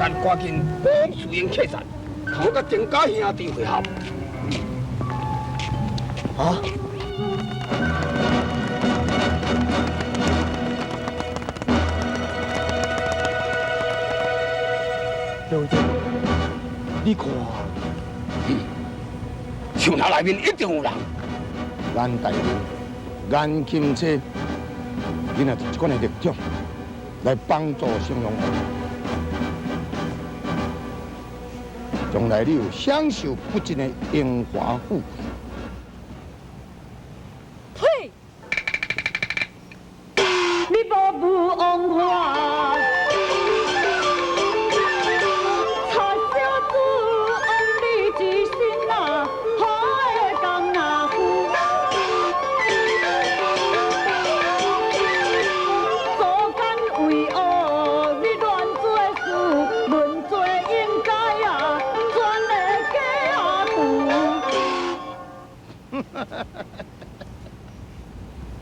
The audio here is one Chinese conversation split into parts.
咱赶紧帮输赢客栈，讨个郑家兄弟会合。啊！小姐，你看，像那内面一定有人。咱大人眼金车，你若是这款的力量来帮助成龙王，将来你有享受不尽的荣华富贵。呸！你无无王法。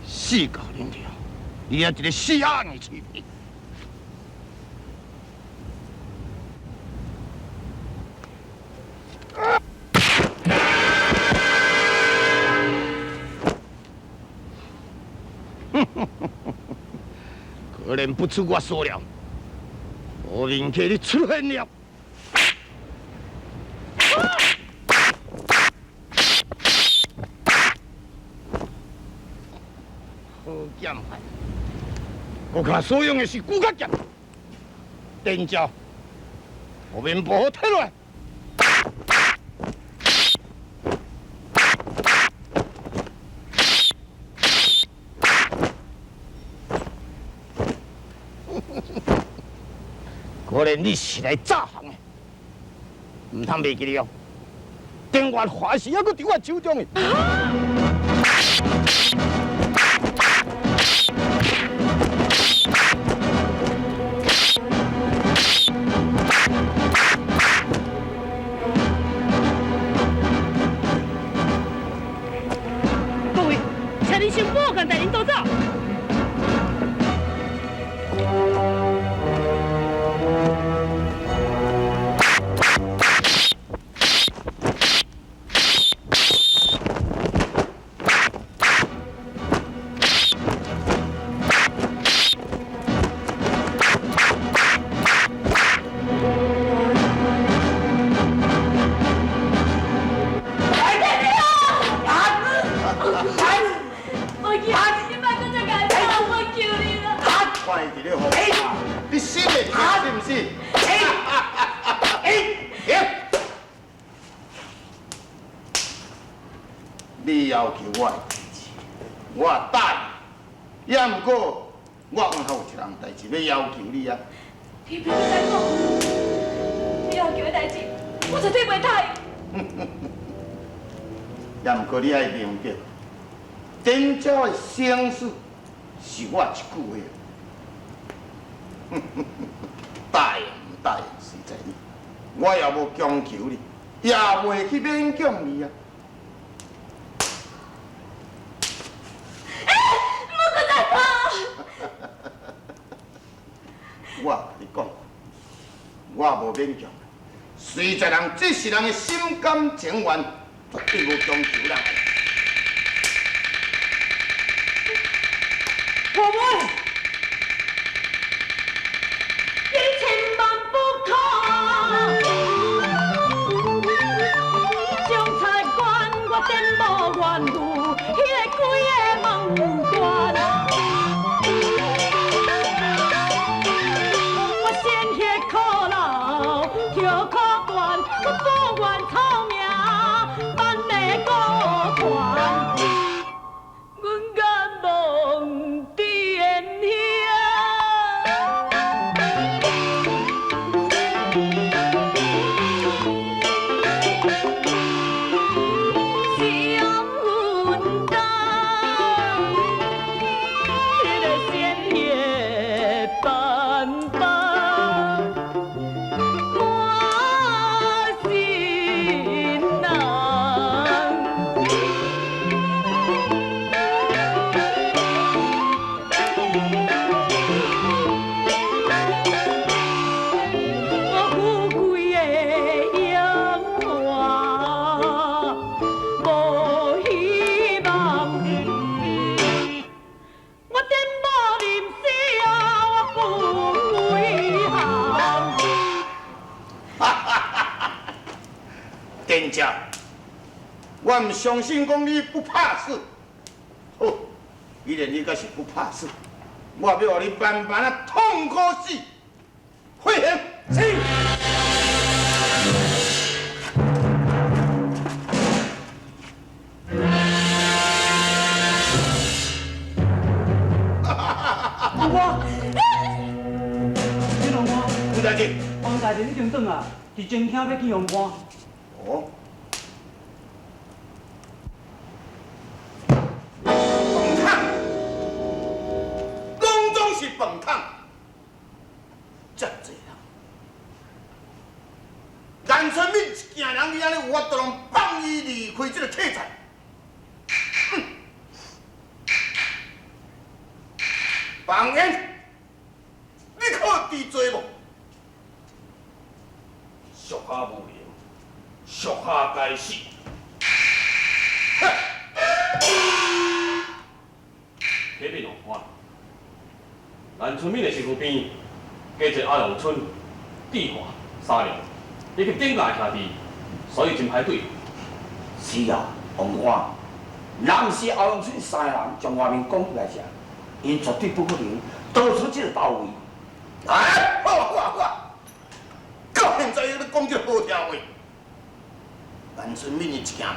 死狗恁娘！你也一个死鸭你嘴皮！可怜不出我所料，我明给你出现了。 剑派，我看所用的是骨甲剑，电招，后面不好退落来。可怜你是来诈行的，唔通袂记了。电话话是还阁伫我手中的。 先不敢带领走走。你要求我的支持，我答应。也毋过，我往后有一项代志要要求你啊。你别再讲，你要求的代志，我绝对袂答应。也毋过你爱明白，真正的生死是我一句话。答应唔答应是在你，我也无强求你，也袂去勉强你啊。 我甲你讲，我无勉强，随在人，这是人的心甘情愿，绝对无强求啦。婆婆，你千万不可，将菜馆我点无缘故，迄个鬼的梦断。 不愿草命，万里孤团，阮敢忘天。我唔相信讲你不怕死。好，既然你个是不怕死，我要让你慢慢啊痛苦死。会行，是。我，你两我，吴大姐，王大人已经转啊，是真听要去用搬。哦。饭桶，拢总是饭桶，真济人。蓝春敏一件人，你安尼有法度通放伊离开这个客栈？放烟，你可知罪无？属下无能，属下该死。这边用看，蓝春敏的身躯边，加一阿龙春、志华、沙良，以及顶大兄弟，所以真歹对。是啊，王官，若毋是欧阳春三个人将外面讲出来者，因绝对不可能逃出这个包围。哎，好，到现在你讲这好听话。蓝春敏一件人，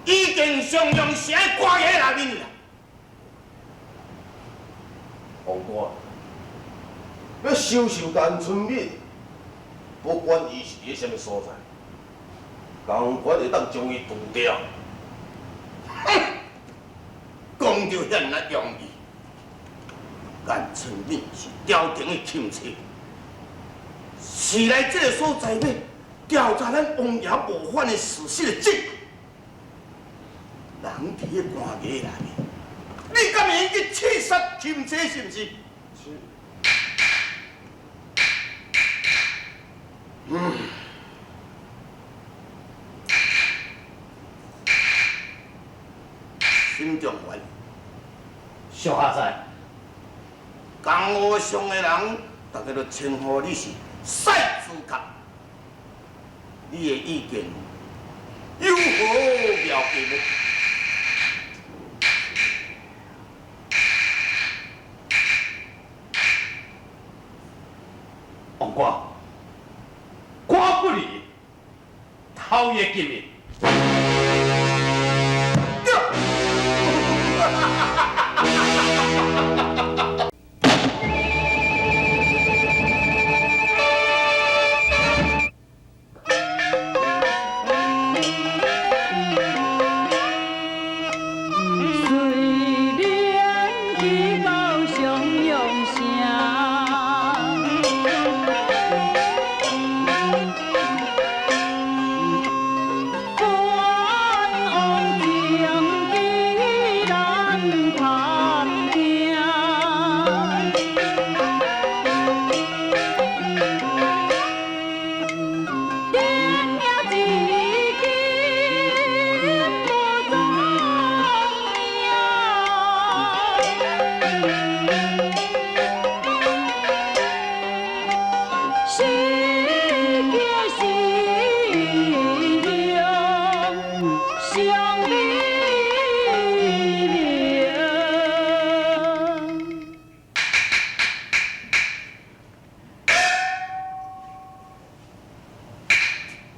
已经上用是爱挂在内面了。王官，要收拾蓝春敏，不管伊是伫什么所在，公馆会当将伊除掉。哼，讲着遐尼容易。蓝春敏是朝廷的钦差，是来这个所在要调查咱王爷谋反的事实的证据。人伫个官衙内面，你敢会去刺杀钦差是毋是？新状元，小下在，江湖上的人，大家都称呼你是赛主角。你的意见有何了解无？王官，官不理，偷也见面。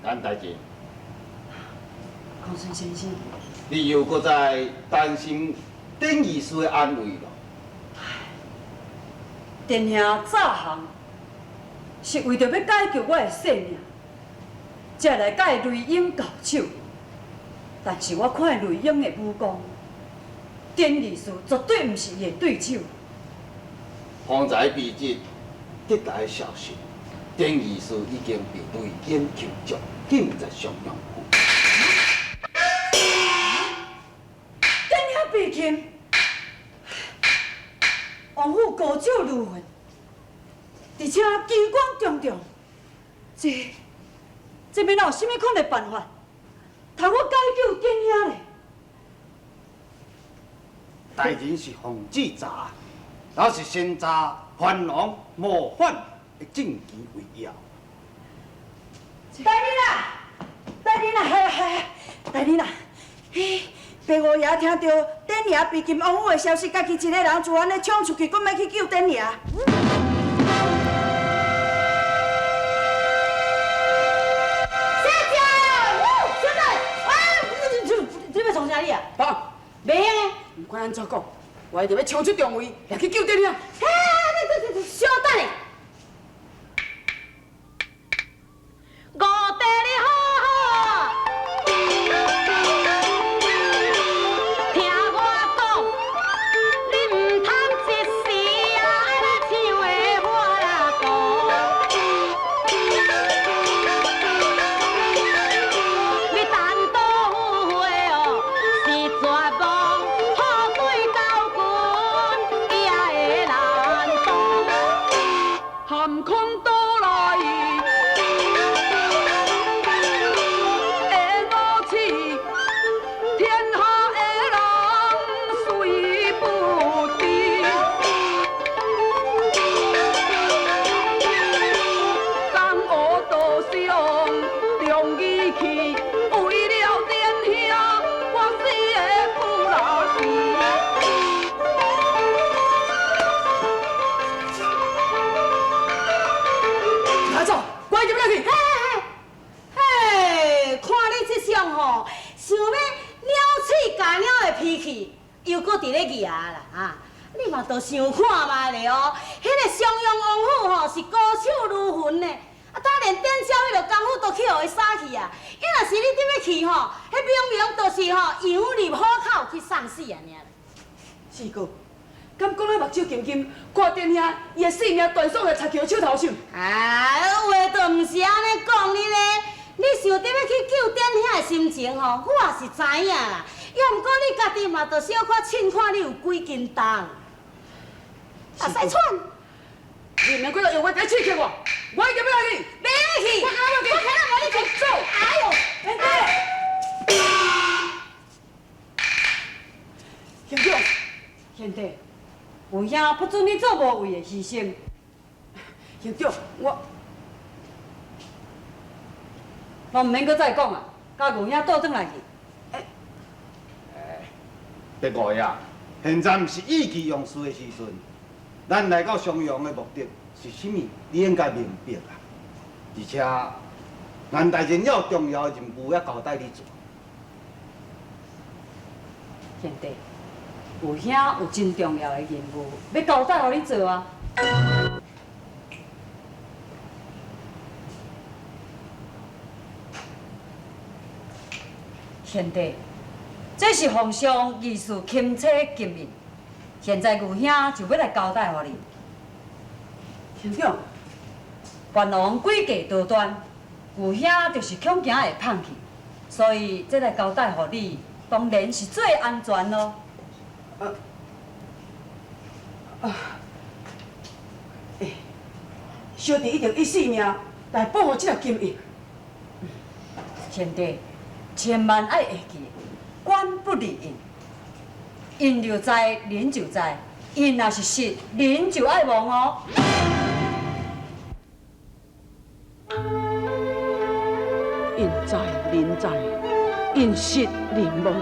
咱大姐，康顺先生，你又搁在担心丁医师的安危咯？殿兄早行是为着要解救我的性命，才来甲雷英交手。但是我看雷英的武功，丁医师绝对毋是伊的对手。方才秘籍得来的消息，丁医师已经被雷英救助，紧在襄阳府。殿兄被擒，王府高手如云，而且机关重重，这边哪有啥物款的办法，通我解救殿兄嘞？大人是防止诈，若是先诈反王谋反的证据为要。大人啊，大人啊，大人啊，白五爷听到典爷被金王府的消息，家己一个人就安尼冲出去，搁要去救典爷。你要创啥你啊？爸，袂用诶！不管安怎讲，我一定要冲出重围，来去救典爷。小等下，五弟你好好，听我讲，你唔通一时啊爱来唱的话啦讲，你单刀赴会哦，是绝望，好对高君也会难当，含空倒来。想要鸟喙加鸟的脾气，又搁伫咧举啦啊！你嘛着想看卖咧哦，迄个襄阳王府吼是高手如云呢，啊，当连典孝迄个功夫都去互伊杀去啊！伊若是你踮咧去吼，迄明明就是吼羊入虎口去送死啊！尔。四哥，敢讲咱目睭金金，看电影，伊的性命断送在插桥手头上。啊，话都毋是安尼讲你咧。你想踮要去救典兄的心情吼，我也是知影啦。要毋过你家己嘛，着小可称看你有几斤重。啊，使喘！你免过来用我在刺激我，我一定要来去。别去！我看到无你去走！哎呦，贤弟，贤弟，有兄不准你做无谓的牺牲。贤弟，我唔免搁再讲啊，甲牛兄倒转来去。白五爷，现在毋是意气用事的时阵，咱来到襄阳的目的是啥物？你应该明白啊。而且，咱大人有重要的任务要交代你做。贤弟，有兄有真重要的任务要交代互你做啊。贤弟，这是皇上御赐钦差金印，现在牛兄就要来交代互你。贤弟，元王诡计多端，牛兄就是恐惊会放弃，所以这来交代互你，当然是最安全咯。小弟一定以性命来保护这条金印。贤弟，千万爱会记，官不离印。印就在，人就在，印若是实，人就爱亡哦。印在人在，印实人亡。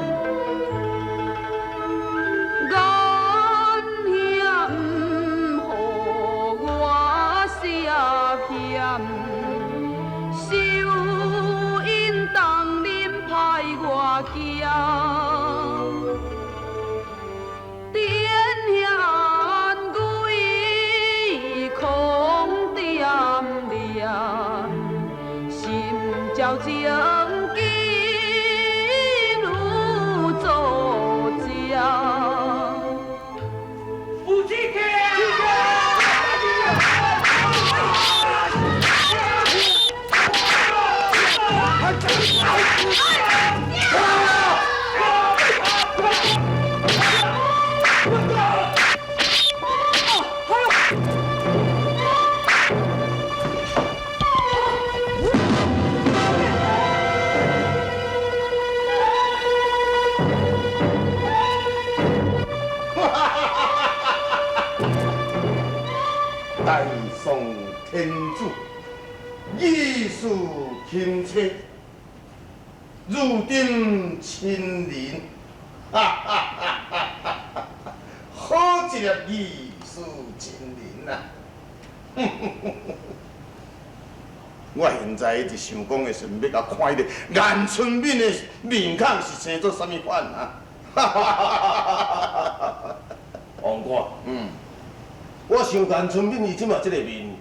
朝情记如作家，夫妻客。大宋天子，御赐钦差，如定亲邻，哈哈哈哈哈哈！好一粒义士亲邻啊！我现在一直想讲的是，要甲看迄个颜春敏的面孔是生做啥物款啊？哈哈哈哈哈！王官，我想颜春敏伊即马即个面，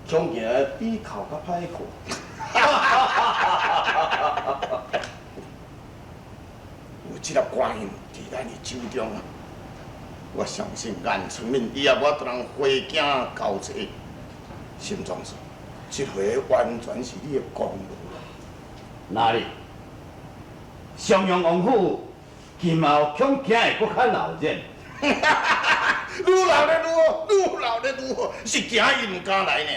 恐惊比哭较歹看。有即粒官印伫咱的手中啊！我相信颜春敏以后我都能花镜交际，心中说，这回完全是你的功劳。哪里？襄阳王府今后恐惊会搁较闹热。愈老咧愈好，愈老咧愈好，是惊伊唔敢来呢。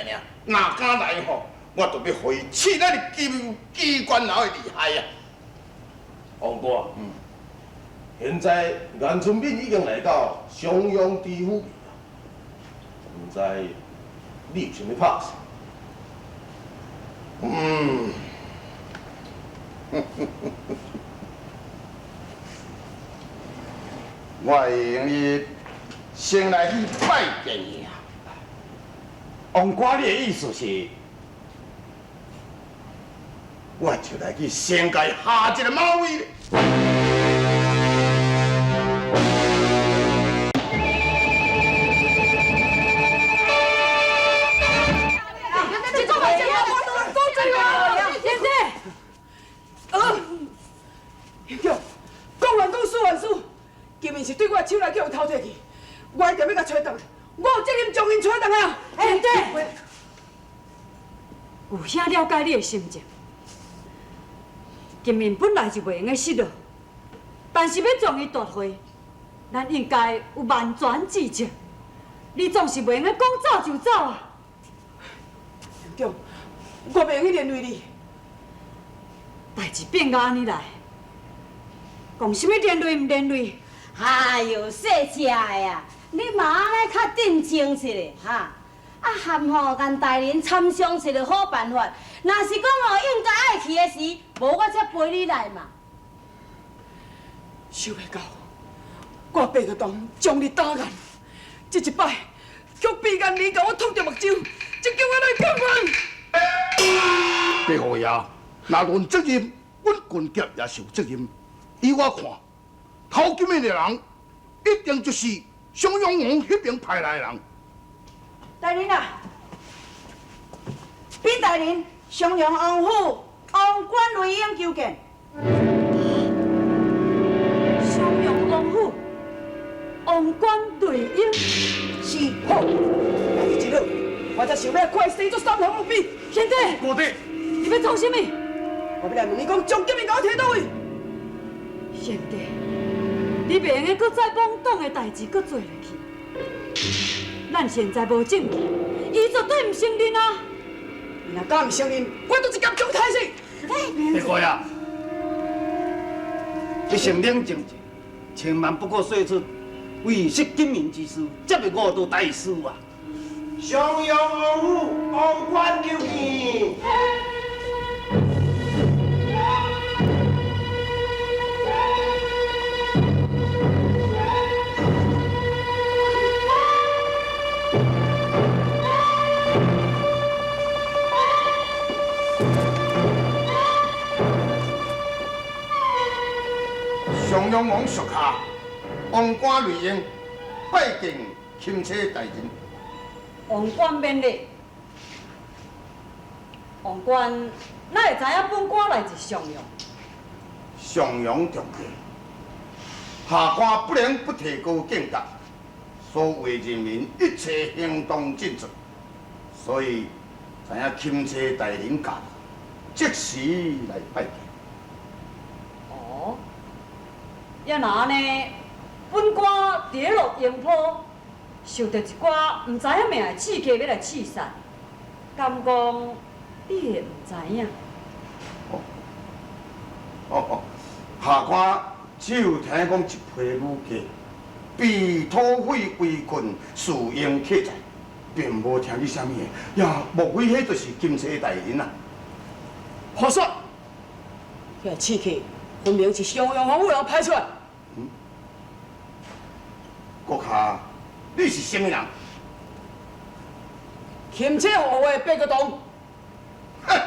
若敢来吼，我就要互伊试咱的机关脑的厉害啊！王官，现在颜春敏已经来到襄阳知府，唔知你有啥物拍算？我会用伊先来去拜见伊啊。王官，你的意思是？我就来去先甲伊下一个马威咧。讲完讲说完说，今日是对我手来叫伊偷摕去，我一定要甲找倒来，我有责任将因找倒来啊！贤弟，有啥了解你的心情？金面本来就袂用个失落，但是要将伊夺回，咱应该有万全之策。你总是袂用个讲走就走啊！院长，我袂用去连累你。代志变到安尼来，讲什么连累唔连累？哎呦，小姐的啊，你嘛安尼较定情些咧哈？啊，含吼跟大人参详是个好办法。若是讲吼应该爱去的时，无我才陪你来嘛。想袂到，我爬个当将你打眼，这一摆却逼眼你甲我捅着目睭，这叫我来干嘛？白虎爷，若论责任，阮军杰也是有责任。以我看，偷金的人一定就是襄阳王迄边派来的人。大人啊，禀大人，襄阳王府王官雷英求见。襄阳王府，王官雷英。是好，来日一好，我才想要快生出三行六臂。贤弟，哥弟，你要做什么？我要来问你讲，将金面给我摕倒位？贤弟，你袂用个搁再妄党的代志搁做落去。咱现在无证据，伊绝对唔承认啊！你若敢唔承认，我就直接将他死。白虎爷，一声冷静者，千万不可说出为失金民之事，这会误导大事啊！襄阳王府王官求见。襄阳王属下王官雷英拜见钦差大人。王官免礼。王官哪会知影本官来自襄阳？襄阳重地，下官不能不提高警觉，所为人民一切行动尽责，所以知影钦差大人驾，即时来拜见。哦，要若安尼，本官跌落营坡，受到一寡唔知影命的刺激，要来刺杀，敢讲你会唔知影？下官只有听讲一批武家被土匪围困，输赢客在，并无听你啥物的，也莫非迄就是钦差大人啊？好说，遐刺客分明是襄阳防务人派出来。国下，你是什么人？钦差护卫白国栋。哼，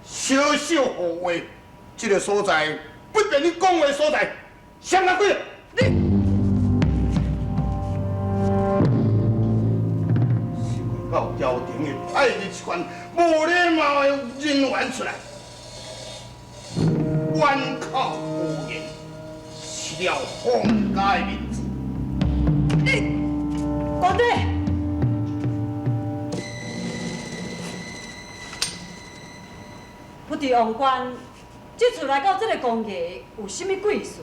小小护卫，这个所在不便你讲话所在，谁人鬼？你。 到朝廷的派日权，无礼貌的人员出来，冤口无言，失了皇家的面子。官队，不知王官，这次来到这个公爷有甚物贵事？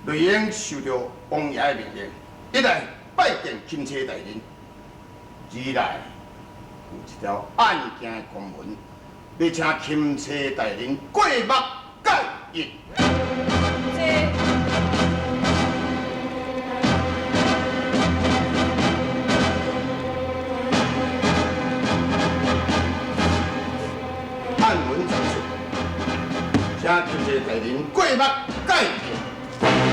雷英受到王爷的命令，一来。 拜见钦差大人，二来有一条案件的公文，要请钦差大人过目解印。案文上述，请钦差大人过目解印。